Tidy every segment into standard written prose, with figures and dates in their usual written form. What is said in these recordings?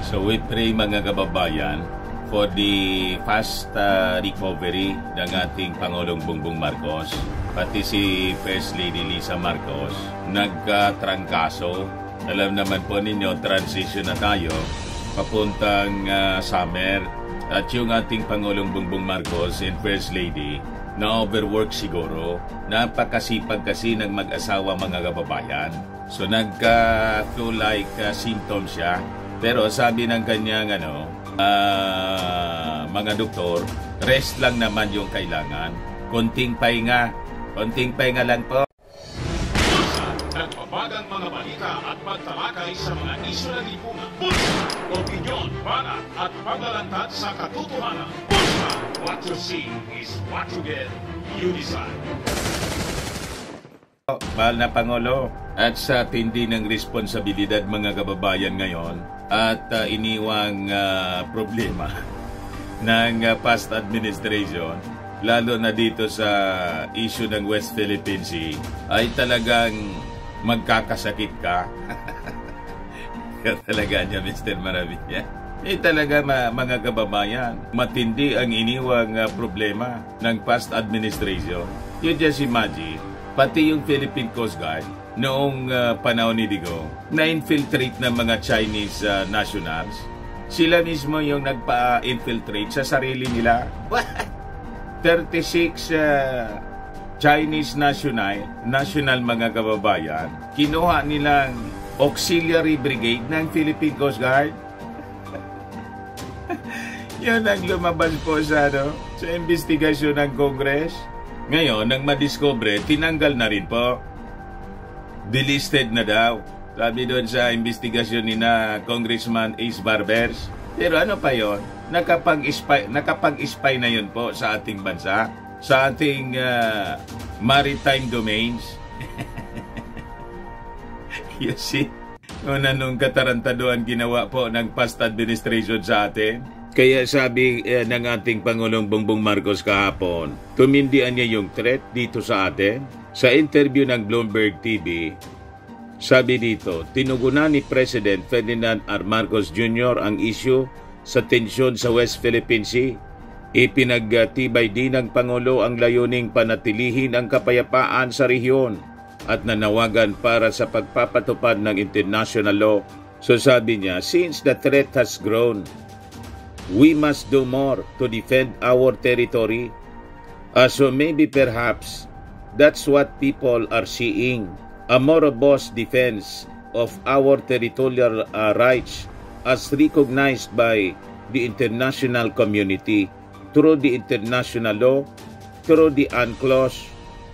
So we pray mga kababayan for the fast recovery ng ating Pangulong Bongbong Marcos. Pati si First Lady Lisa Marcos nagkatrangkaso. Alam naman po ninyo, transition na tayo papuntang summer. At yung ating Pangulong Bongbong Marcos and First Lady na overwork siguro. Napakasipag kasi ng mag-asawa mga kababayan. So nagka-flu like symptoms siya. Pero sabi ng kanyang mga doktor, rest lang naman yung kailangan. Konting pahinga lang po. Nagpapagang mga balita at pagtalakay sa mga isyu ng lipunan. Bulsa, opinyon, banat at paglalantad sa katotohanan. Bulsa, what you see is what you get. You decide. Mahal na Pangulo, at sa tindi ng responsibilidad mga kababayan ngayon at iniwang problema ng past administration, lalo na dito sa issue ng West Philippine Sea, ay talagang magkakasakit ka. Talaga niya, Mr. Maravilla. Talaga mga kababayan, matindi ang iniwang problema ng past administration. You just imagine, pati yung Philippine Coast Guard noong panahon ni Digong, na-infiltrate ng mga Chinese nationals. Sila mismo yung nagpa-infiltrate sa sarili nila. 36 Chinese national mga kababayan, kinuha nilang auxiliary brigade ng Philippine Coast Guard. Yan ang lumabas po sa investigasyon ng Congress. Ngayon, nang madiscover, tinanggal na rin po. Delisted na daw. Sabi doon sa investigasyon ni na Congressman Ace Barbers. Pero ano pa yon? Nakapag-spy na yun po sa ating bansa, sa ating maritime domains. You see, anong katarantaduan ginawa po ng past administration sa atin? Kaya sabi ng ating Pangulong Bongbong Marcos kahapon, tumindihan niya yung threat dito sa atin. Sa interview ng Bloomberg TV, sabi dito, tinugunan ni President Ferdinand R. Marcos Jr. ang issue sa tensyon sa West Philippine Sea. Ipinagtibay din ng Pangulo ang layuning panatilihin ang kapayapaan sa rehiyon at nanawagan para sa pagpapatupad ng international law. So sabi niya, since the threat has grown, we must do more to defend our territory. So maybe perhaps that's what people are seeing. A more robust defense of our territorial rights as recognized by the international community through the international law, through the UNCLOS.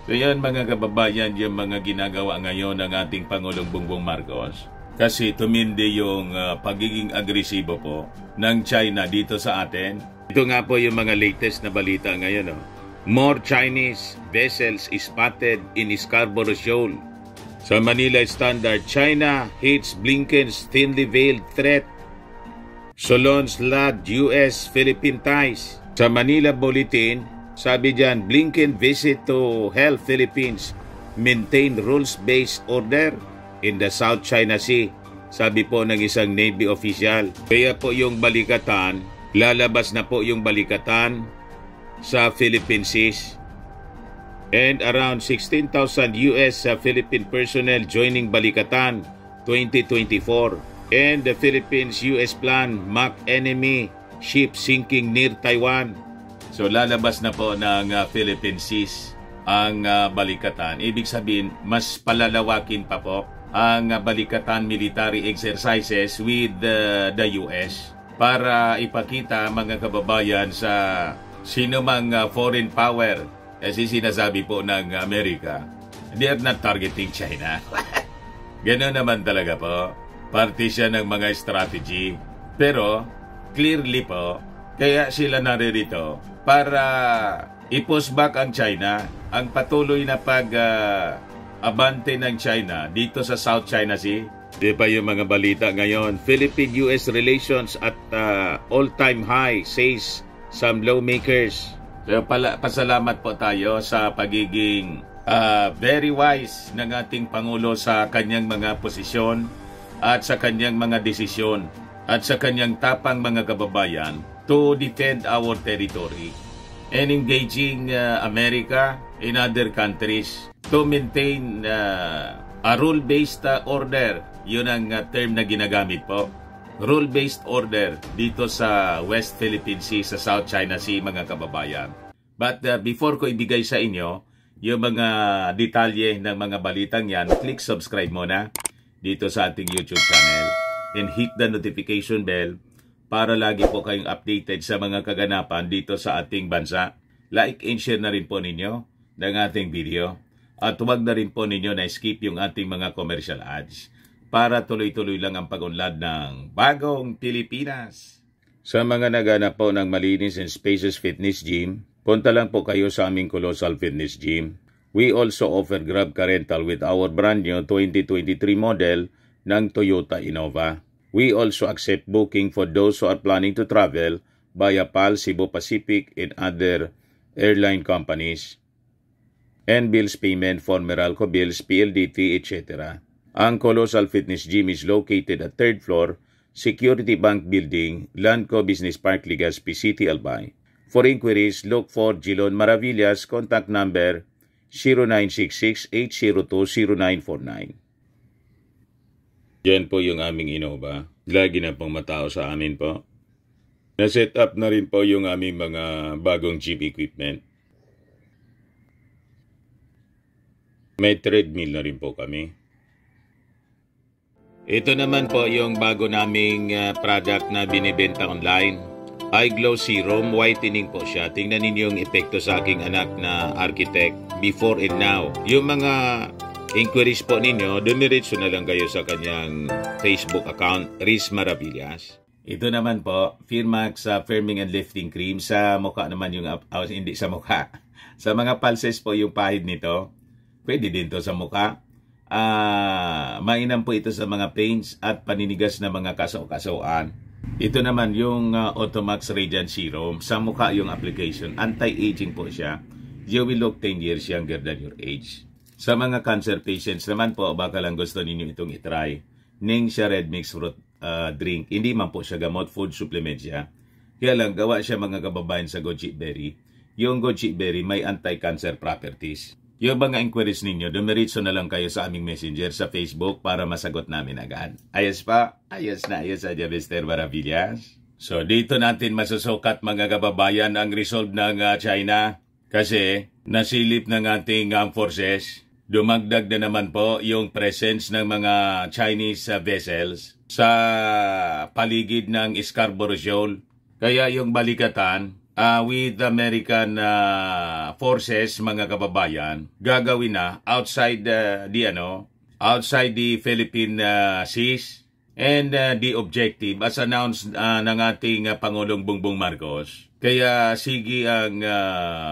So yan mga kababayan, yung mga ginagawa ngayon ng ating Pangulong Bongbong Marcos. Kasi tumindi yung pagiging agresibo po ng China dito sa atin. Ito nga po yung mga latest na balita ngayon. More Chinese vessels spotted in Scarborough Shoal. Sa Manila Standard, China hates Blinken's thinly veiled threat. Solon's lagged U.S.-Philippine ties. Sa Manila Bulletin, sabi dyan, Blinken visit to help Philippines maintain rules-based order in the South China Sea. Sabi po ng isang Navy official. Kaya po yung balikatan, lalabas na po yung balikatan sa Philippine Seas. And around 16,000 U.S. Philippine personnel joining balikatan 2024. And the Philippines-U.S. plan mock enemy ship sinking near Taiwan. So lalabas na po ng Philippine Seas ang balikatan. Ibig sabihin, mas palalawakin pa po ang balikatan military exercises with the U.S. para ipakita mga kababayan sa sino mang foreign power. Kasi sinasabi po ng Amerika, they are not targeting China. Ganoon naman talaga po. Parte siya ng mga strategy. Pero, clearly po, kaya sila naririto para i-push back ang China, ang patuloy na pag-abante ng China dito sa South China Sea. Di ba yung mga balita ngayon? Philippine-US relations at all-time high, says some lawmakers. So, pasalamat po tayo sa pagiging very wise ng ating Pangulo sa kanyang mga posisyon at sa kanyang mga desisyon. at sa kanyang tapang mga kababayan to defend our territory and engaging America in other countries to maintain a rule-based order. Yun ang term na ginagamit po. Rule-based order dito sa West Philippine Sea, sa South China Sea, mga kababayan. But before ko ibigay sa inyo yung mga detalye ng mga balitang yan, click subscribe muna dito sa ating YouTube channel and hit the notification bell para lagi po kayong updated sa mga kaganapan dito sa ating bansa. Like and share na rin po ninyo ng ating video. At huwag na rin po ninyo na skip yung ating mga commercial ads para tuloy-tuloy lang ang pag-unlad ng bagong Pilipinas. Sa mga naghanap po ng malinis and spacious fitness gym, punta lang po kayo sa aming Colossal Fitness Gym. We also offer Grab Car Rental with our brand new 2023 model ng Toyota Innova. We also accept booking for those who are planning to travel via PAL, Cebu Pacific, and other airline companies, and bills payment for Meralco bills, PLDT, etc. Ang Colossal Fitness Gym is located at 3rd floor, Security Bank Building, Landco Business Park, Legazpi City, Albay. For inquiries, look for Gilon Maravillas, contact number 0966-802-0949. Yan po yung aming Innova. Lagi na pong matao sa amin po. Na-set up na rin po yung aming mga bagong jeep equipment. May treadmill na rin po kami. Ito naman po yung bago naming product na binibenta online. Eye Glow Serum, whitening po siya. Tingnan ninyo yung epekto sa aking anak na architect before and now. Yung mga inquiries po ninyo, dumiretso na lang kayo sa kanyang Facebook account, Riz Maravillas. Ito naman po, Firmax Firming and Lifting Cream. Sa mukha naman yung, hindi sa mukha. Sa mga pulses po yung pahid nito. Pwede din to sa mukha. Mainam po ito sa mga pains at paninigas na mga kasaw-kasawaan. Ito naman yung Automax Radiant Serum. Sa mukha yung application. Anti-aging po siya. You will look 10 years younger than your age. Sa mga cancer patients naman po, baka lang gusto ninyo itong itry. Ningxia Red Mix Fruit Drink. Hindi man po siya gamot, food supplement siya. Kaya lang, gawa siya mga kababayan sa goji berry. Yung goji berry may anti-cancer properties. Yung mga inquiries ninyo, dumiritso na lang kayo sa aming messenger sa Facebook para masagot namin agad. Ayos pa? Ayos na ayos sa Mr. Maravillas. So dito natin masusukat mga kababayan ang resolve ng China kasi nasilip ng ating armed forces. Dumagdag na naman po yung presence ng mga Chinese vessels sa paligid ng Scarborough Shoal. Kaya yung balikatan with American forces, mga kababayan, gagawin na outside the Philippine seas. And the objective, as announced ng ating Pangulong Bongbong Marcos, kaya sige ang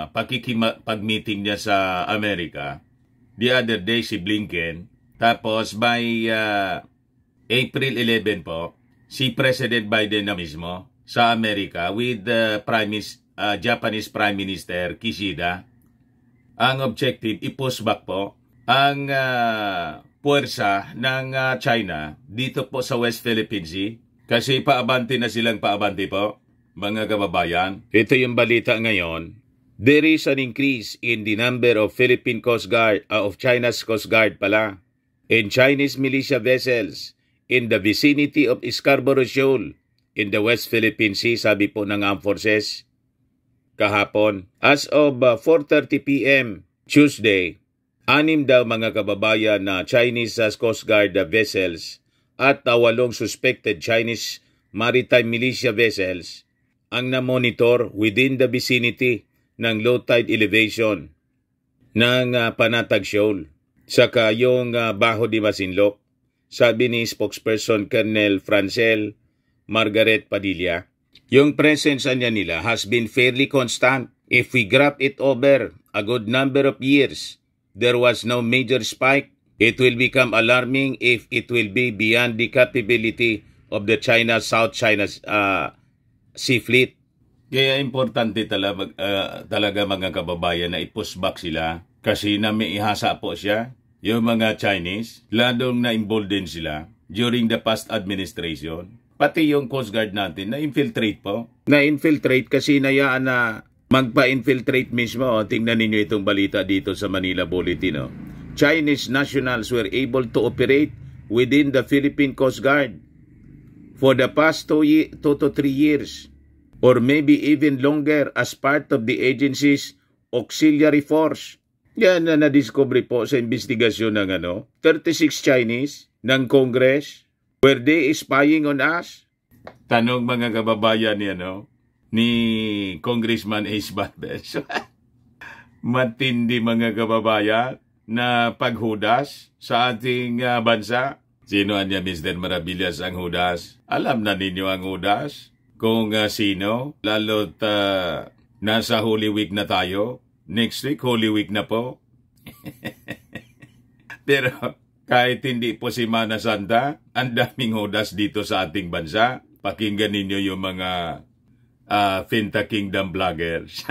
pag-meeting niya sa Amerika. The other day si Blinken, tapos by April 11 po, si President Biden na mismo sa Amerika with the Japanese Prime Minister Kishida. Ang objective, i-push back po ang puwersa ng China dito po sa West Philippine Sea. Kasi paabante na silang paabante po, mga kababayan. Ito yung balita ngayon. There is an increase in the number of Philippine Coast Guard, of China's Coast Guard pala, and Chinese militia vessels in the vicinity of Scarborough Shoal in the West Philippine Sea, sabi po ng Armed Forces kahapon. As of 4:30 p.m. Tuesday, 6 daw mga kababayan na Chinese Coast Guard vessels at 8 suspected Chinese maritime militia vessels ang na-monitor within the vicinity ng low tide elevation ng Panatag Shoal. Saka yung Bajo de Masinloc, sabi ni spokesperson Colonel Francel Margaret Padilla, yung presence niya nila has been fairly constant. If we graph it over a good number of years, there was no major spike. It will become alarming if it will be beyond the capability of the South China Sea Fleet. Kaya importante talaga mga kababayan na i-push back sila kasi na may ihasa po siya. Yung mga Chinese, ladong na-embolden sila during the past administration. pati yung Coast Guard natin, na-infiltrate po. Na-infiltrate kasi nayaan na magpa-infiltrate mismo. Tingnan ninyo itong balita dito sa Manila Bulletin. Chinese nationals were able to operate within the Philippine Coast Guard for the past 2 to 3 years, or maybe even longer, as part of the agency's auxiliary force. Yan na na-discover po sa investigasyon ng 36 Chinese ng Congress. Were they spying on us? Tanong mga kababayan ni Congressman Ace Valdez. Matindi mga kababayan na paghudas sa ating bansa. Sino niya, Mr. Maravillas, ang hudas? Alam na ninyo ang hudas kung sino. Lalo't nasa Holy Week na tayo. Next week, Holy Week na po. Pero kahit hindi po si Mana Santa, ang daming hudas dito sa ating bansa. Pakinggan ninyo yung mga Finta Kingdom vloggers.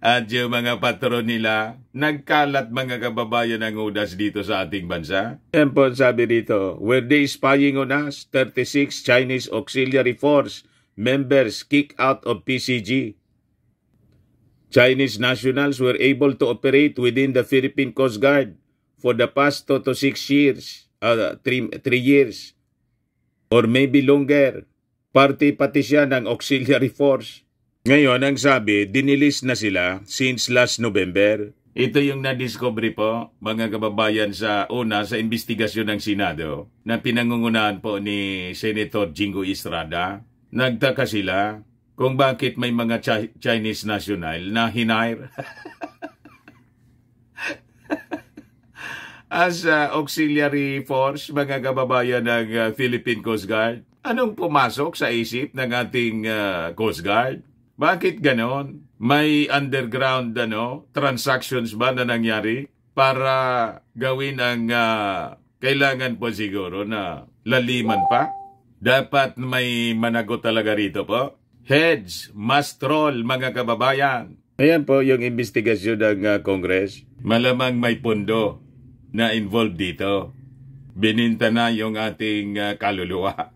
At yung mga patron nila, nagkalat mga kababayan ng hudas dito sa ating bansa. Yan po sabi dito, were they spying on us? 36 Chinese Auxiliary Force members kicked out of PCG. Chinese nationals were able to operate within the Philippine Coast Guard for the past 2 to 6 years, 3 years, or maybe longer. Pati siya ng auxiliary force. Ngayon, ang sabi, dinilis na sila since last November. Ito yung na-discover po, mga kababayan, sa investigasyon ng Senado na pinangungunahan po ni Senator Jingo Estrada. Nagtaka sila kung bakit may mga Chinese national na hinire as auxiliary force, mga kababayan ng Philippine Coast Guard. Anong pumasok sa isip ng ating Coast Guard? Bakit ganon? May underground transactions ba na nangyari para gawin ang kailangan po siguro na laliman pa? Dapat may managot talaga rito po. Heads must roll, mga kababayan. Ayan po yung investigasyon ng Congress. Malamang may pondo na involved dito. Bininta na yung ating kaluluwa.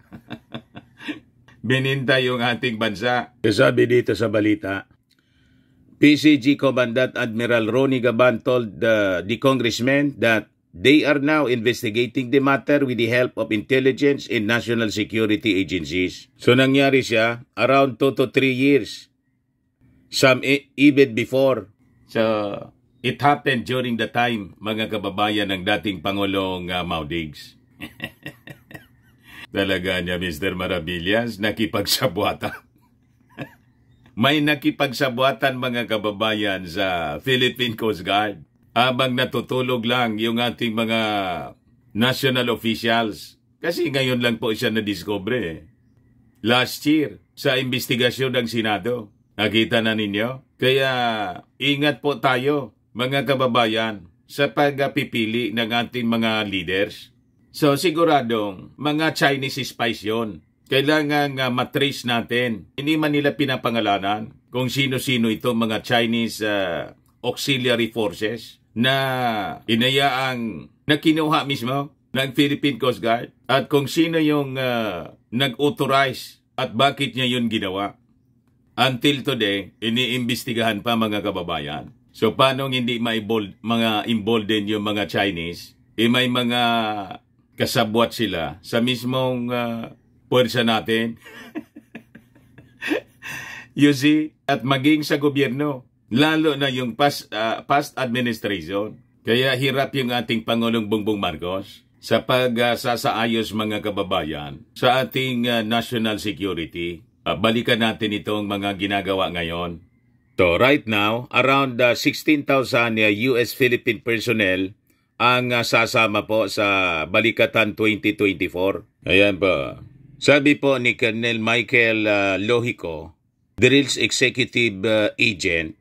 Bininta yung ating bansa. Sabi dito sa balita, PCG Commandant Admiral Ronnie Gaban told the congressman that they are now investigating the matter with the help of intelligence and national security agencies. So nangyari siya around 2 to 3 years. Some even before. So it happened during the time, mga kababayan, ng dating Pangulong Maudigs. Talaga niya, Mr. Maravillas, nakipagsabuatan. May nakipagsabuatan, mga kababayan, sa Philippine Coast Guard. Habang natutulog lang yung ating mga national officials. Kasi ngayon lang po siya na-discover. Last year, sa investigasyon ng Senado. Nakita na ninyo? Kaya ingat po tayo, mga kababayan, sa pagpipili ng ating mga leaders. So siguradong mga Chinese spies yun. Kailangan matrace natin. Hindi man nila pinapangalanan kung sino-sino ito mga Chinese auxiliary forces na inayaang na kinuha mismo ng Philippine Coast Guard at kung sino yung nag-authorize at bakit niya yun ginawa. Until today, iniimbestigahan pa, mga kababayan. So paano hindi mga embolden yung mga Chinese? May mga kasabwat sila sa mismong puwersa natin. You see? At maging sa gobyerno. Lalo na yung past administration. Kaya hirap yung ating Pangulong Bongbong Marcos sa pagsasaayos, mga kababayan, sa ating national security. Balikan natin itong mga ginagawa ngayon. So right now, around 16,000 US-Philippine personnel ang sasama po sa Balikatan 2024. Ayan po. Sabi po ni Colonel Michael Lohico, Drills Executive Agent,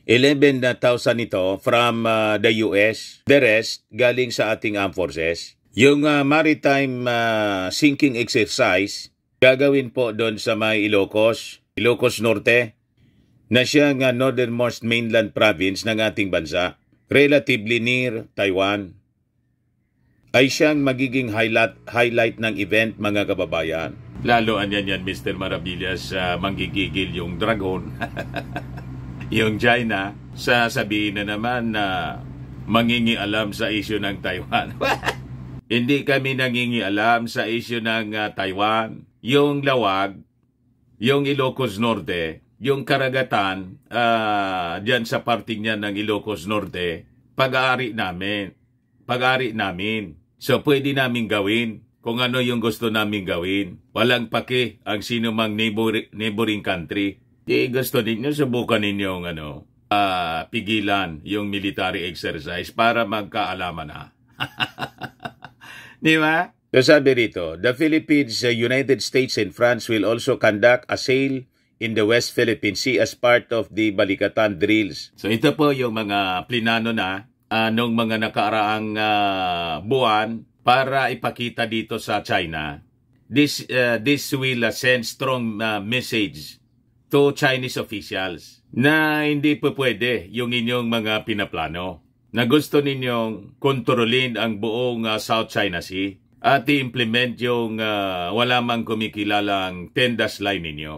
11,000 ito from the US. The rest galing sa ating armed forces. Yung maritime sinking exercise, gagawin po doon sa may Ilocos Norte, na siyang northernmost mainland province ng ating bansa, relatively near Taiwan. ay siyang magiging highlight ng event, mga kababayan. Lalo yan, Mr. Maravillas, manggigigil yung dragon. Yung China, sasabihin na naman na mangingialam sa isyu ng Taiwan. Hindi kami nangingialam sa isyu ng Taiwan. Yung Lawag, yung Ilocos Norte, yung karagatan, dyan sa parting niya ng Ilocos Norte, pag-aari namin. So, pwede namin gawin kung ano yung gusto namin gawin. Walang pake ang sino mang neighboring country. Gusto ninyo, subukan ninyong pigilan yung military exercise para magkaalaman na. Di ba? So sabi rito, the Philippines, United States, and France will also conduct a sail in the West Philippine Sea as part of the Balikatan drills. So ito po yung mga plinano na nung mga nakaraang buwan para ipakita dito sa China. This will send strong message to Chinese officials na hindi po pwede yung inyong mga pinaplano, na gusto ninyong kontrolin ang buong South China Sea at i-implement yung wala mang kumikilalang 10-dash line ninyo.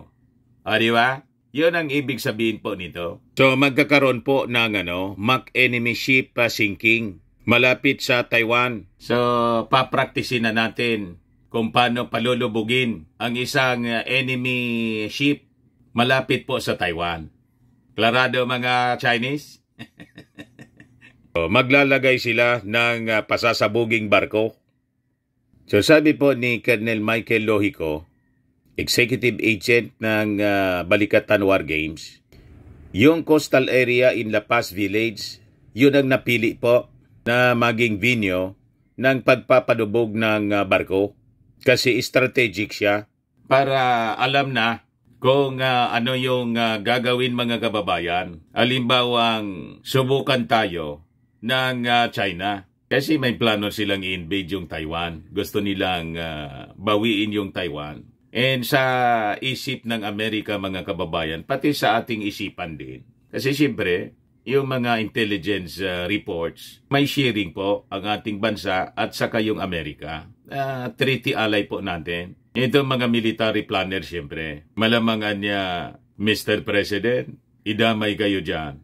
Di ba? Yun ang ibig sabihin po nito. So magkakaroon po ng mock enemy ship sinking malapit sa Taiwan. So papraktisin na natin kung paano palulubugin ang isang enemy ship malapit po sa Taiwan. Klarado mga Chinese? Maglalagay sila ng pasasabuging barko. So sabi po ni Colonel Michael Lohico, Executive Agent ng Balikatan War Games, yung coastal area in La Paz Village, yun ang napili po na maging venue ng pagpapadubog ng barko. Kasi strategic siya para alam na kung ano yung gagawin mga kababayan. Halimbawang subukan tayo ng China. Kasi may plano silang i-invade yung Taiwan. Gusto nilang bawiin yung Taiwan. And sa isip ng Amerika mga kababayan, pati sa ating isipan din. Kasi siyempre, yung mga intelligence reports, may sharing po ang ating bansa at saka yung Amerika. Treaty ally po natin. Ito mga military planner siyempre. Malamangan niya, Mr. President, idamay kayo dyan.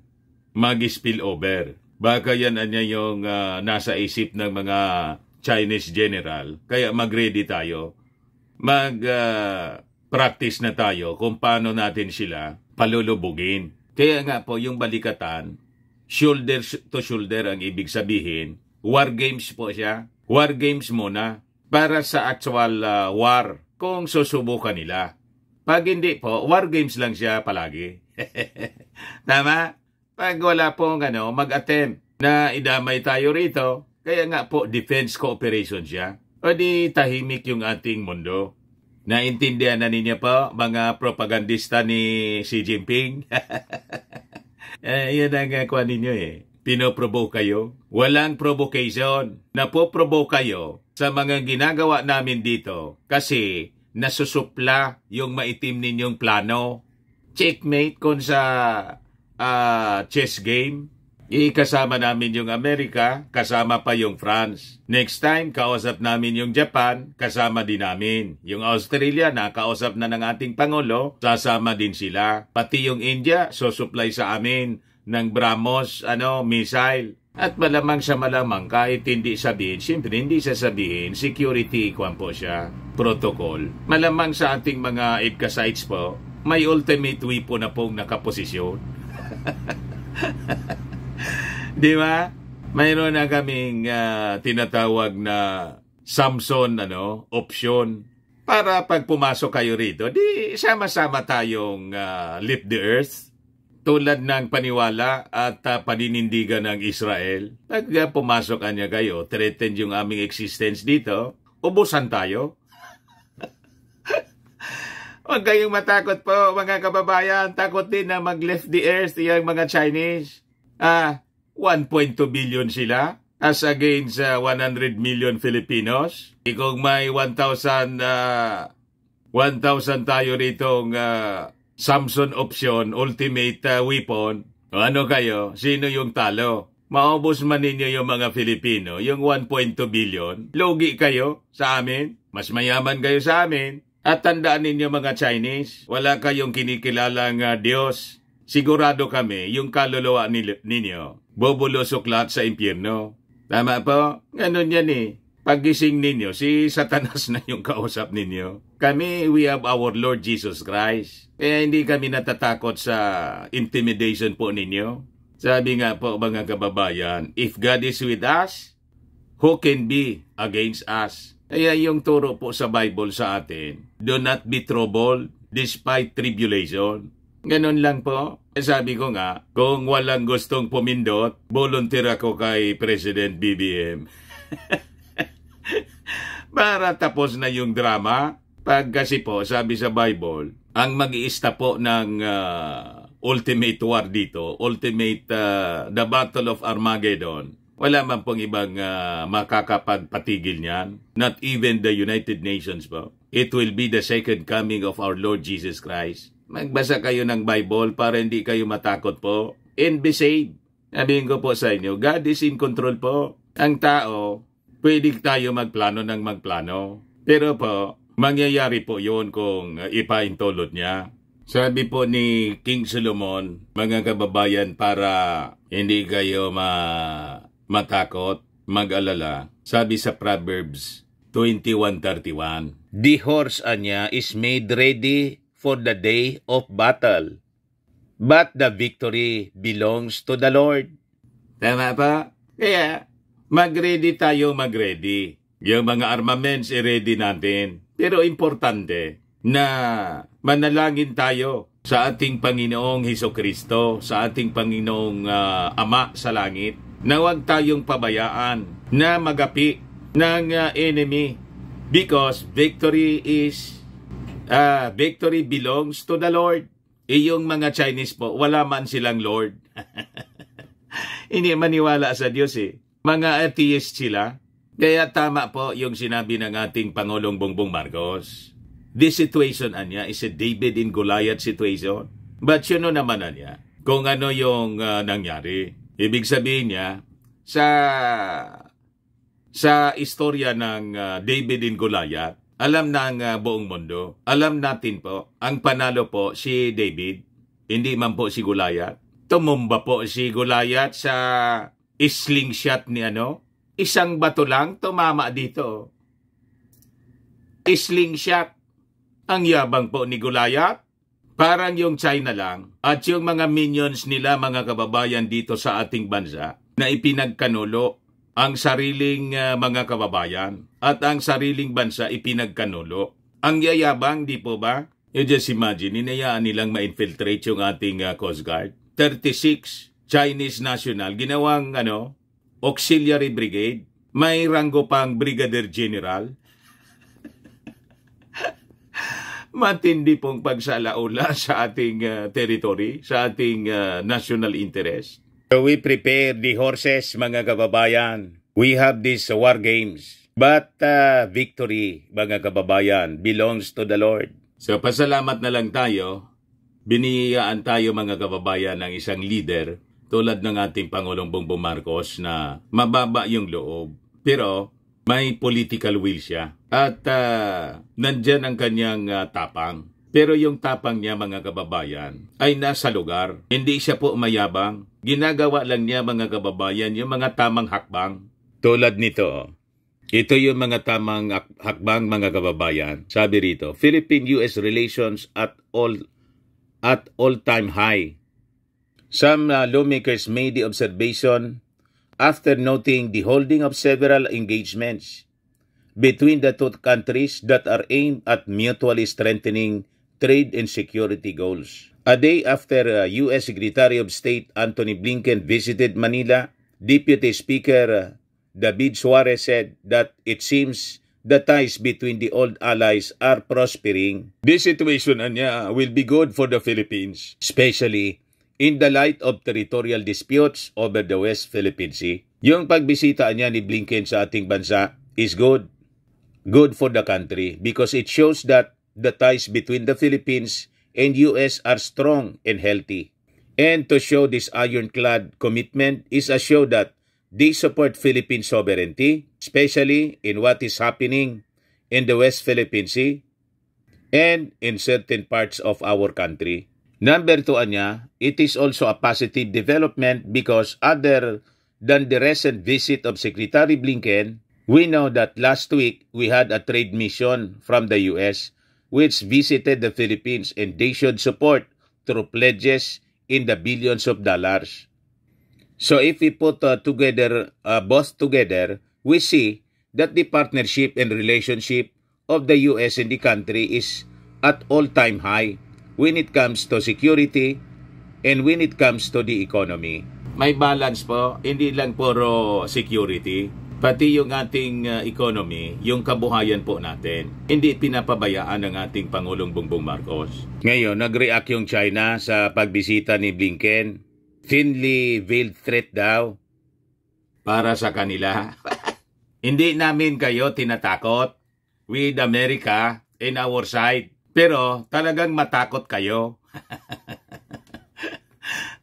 Mag-spill over. Baka yan niya yung nasa isip ng mga Chinese general. Kaya mag-ready tayo. Mag-practice na tayo kung paano natin sila palulubugin. Kaya nga po yung Balikatan, shoulder to shoulder ang ibig sabihin. War games po siya. War games muna para sa actual war kung susubukan nila. Pag hindi po, war games lang siya palagi. Tama? Pag wala pong mag-attempt na idamay tayo rito, kaya nga po defense cooperation siya. O di tahimik yung ating mundo. Naintindihan na ninyo po, mga propagandista ni Xi Jinping? Yan ang kuha ninyo Pinoprovoke kayo. Walang provocation. Napoprovoke kayo sa mga ginagawa namin dito kasi nasusupla yung maitim ninyong plano. Checkmate kung sa chess game. Kasama namin yung Amerika, kasama pa yung France. Next time, kausap namin yung Japan, kasama din namin. Yung Australia, nakausap na ng ating Pangulo, sasama din sila. Pati yung India, susupply sa amin ng BrahMos missile. At malamang sa malamang, kahit hindi sabihin, siyempre hindi sasabihin, security kwan po siya, protocol. Malamang sa ating mga EDCA sites po, may ultimate weapon na pong nakaposisyon. Di ba? Mayroon na kaming tinatawag na Samson option para pag pumasok kayo rito, di sama-sama tayong lift the earth tulad ng paniwala at paninindigan ng Israel. Pag pumasok kanya kayo, threaten yung aming existence dito, ubusan tayo. Huwag kayong matakot po mga kababayan, takot din na mag-lift the earth yung mga Chinese. 1.2 billion sila as against 100 million Filipinos. Kung may 1,000 tayo ritong Samson option, ultimate weapon, ano kayo? Sino yung talo? maubos man ninyo yung mga Filipino, yung 1.2 billion, lugi kayo sa amin, mas mayaman kayo sa amin. At tandaan ninyo mga Chinese, wala kayong kinikilalang Diyos. Sigurado kami, yung kaluluwa ninyo, bubulusok lahat sa impyerno. Tama po? Ganun yan eh. Paggising ninyo, si Satanas na yung kausap ninyo. Kami, we have our Lord Jesus Christ. Kaya hindi kami natatakot sa intimidation po ninyo. Sabi nga po mga kababayan, if God is with us, who can be against us? Kaya yung turo po sa Bible sa atin, do not be troubled despite tribulation. Ganun lang po. Sabi ko nga, kung walang gustong pumindot, volunteer ako kay President BBM. Para tapos na yung drama. Pag kasi po, sabi sa Bible, ang mag-iista po ng ultimate war dito, the Battle of Armageddon, wala man pong ibang makakapagpatigil niyan. Not even the United Nations po. It will be the second coming of our Lord Jesus Christ. Magbasa kayo ng Bible para hindi kayo matakot po. And be saved. Sabihin ko po sa inyo, God is in control po. Ang tao, pwede tayo magplano ng magplano. Pero po, mangyayari po yun kung ipaintulot niya. Sabi po ni King Solomon, mga kababayan, para hindi kayo matakot, mag-alala. Sabi sa Proverbs 21:31, the horse anya is made ready for the day of battle, but the victory belongs to the Lord. Tama pa? Kaya, mag-ready tayo, mag-ready. Yung mga armaments, i-ready natin. Pero importante na manalangin tayo sa ating Panginoong Hesukristo, sa ating Panginoong Ama sa langit, na huwag tayong pabayaan na magapi ng enemy because victory belongs to the Lord. Yung mga Chinese po, wala man silang Lord. Hindi maniwala sa Diyos eh. Mga atheist sila. Kaya tama po yung sinabi ng ating Pangulong Bongbong Marcos. This situation anya is a David and Goliath situation. But yun naman niya kung ano yung nangyari. Ibig sabihin niya, sa istorya ng David and Goliath, alam ng buong mundo. Alam natin po, ang panalo po si David, hindi man po si Goliath. Tumumba po si Goliath sa slingshot ni isang bato lang tumama dito. Slingshot. Ang yabang po ni Goliath. Parang yung China lang at yung mga minions nila, mga kababayan dito sa ating bansa, na ipinagkanulo ang sariling mga kababayan at ang sariling bansa ipinagkanulo. Ang yayabang, di po ba? You just imagine, hinayaan nilang ma-infiltrate yung ating Coast Guard. 36 Chinese national, ginawang auxiliary brigade. May ranggo pang brigadier general. Matindi pong pagsalaula sa ating territory, sa ating national interest. So we prepare the horses, mga kababayan. We have these war games. But victory, mga kababayan, belongs to the Lord. So pasalamat na lang tayo. Biniyayaan tayo, mga kababayan, ng isang leader tulad ng ating Pangulong Bongbong Marcos na mababa yung loob. Pero may political will siya. At nandyan ang kanyang tapang. Pero yung tapang niya, mga kababayan, ay nasa lugar. Hindi siya po mayabang. Ginagawa lang niya, mga kababayan, yung mga tamang hakbang. Tulad nito, ito yung mga tamang hakbang, mga kababayan. Sabi rito, Philippine-US relations at all-time high. Some lawmakers made the observation after noting the holding of several engagements between the two countries that are aimed at mutually strengthening trade and security goals. A day after U.S. Secretary of State Antony Blinken visited Manila, Deputy Speaker David Suarez said that it seems the ties between the old allies are prospering. This situation will be good for the Philippines, especially in the light of territorial disputes over the West Philippine Sea. Yung pagbisita niya ni Blinken sa ating bansa is good. Good for the country because it shows that the ties between the Philippines and US are strong and healthy. And to show this ironclad commitment is a show that they support Philippine sovereignty, especially in what is happening in the West Philippine Sea and in certain parts of our country. Number 2 niya, it is also a positive development because other than the recent visit of Secretary Blinken, we know that last week we had a trade mission from the US which visited the Philippines and they should support through pledges in the billions of dollars. So if we put both together, we see that the partnership and relationship of the US and the country is at all-time high when it comes to security and when it comes to the economy. May balance po, hindi lang puro security, pati yung ating economy, yung kabuhayan po natin. Hindi pinapabayaan ng ating Pangulong Bongbong Marcos. Ngayon, nag-react yung China sa pagbisita ni Blinken. Thinly veiled threat daw para sa kanila. Hindi namin kayo tinatakot with America in our side. Pero talagang matakot kayo.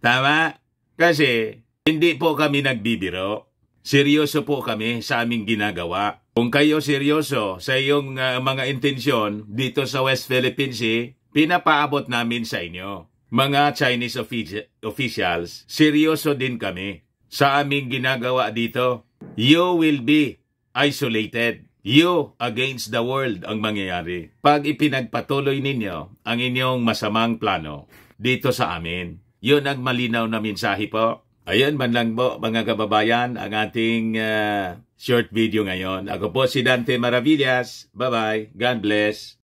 Tama? Kasi hindi po kami nagbibiro. Seryoso po kami sa aming ginagawa. Kung kayo seryoso sa iyong mga intensyon dito sa West Philippine Sea, pinapaabot namin sa inyo. Mga Chinese officials, seryoso din kami sa aming ginagawa dito. You will be isolated. You against the world ang mangyayari pag ipinagpatuloy ninyo ang inyong masamang plano dito sa amin. Yun ang malinaw na mensahe po. Ayan man lang po mga kababayan ang ating short video ngayon. Ako po si Dante Maravillas. Bye-bye. God bless.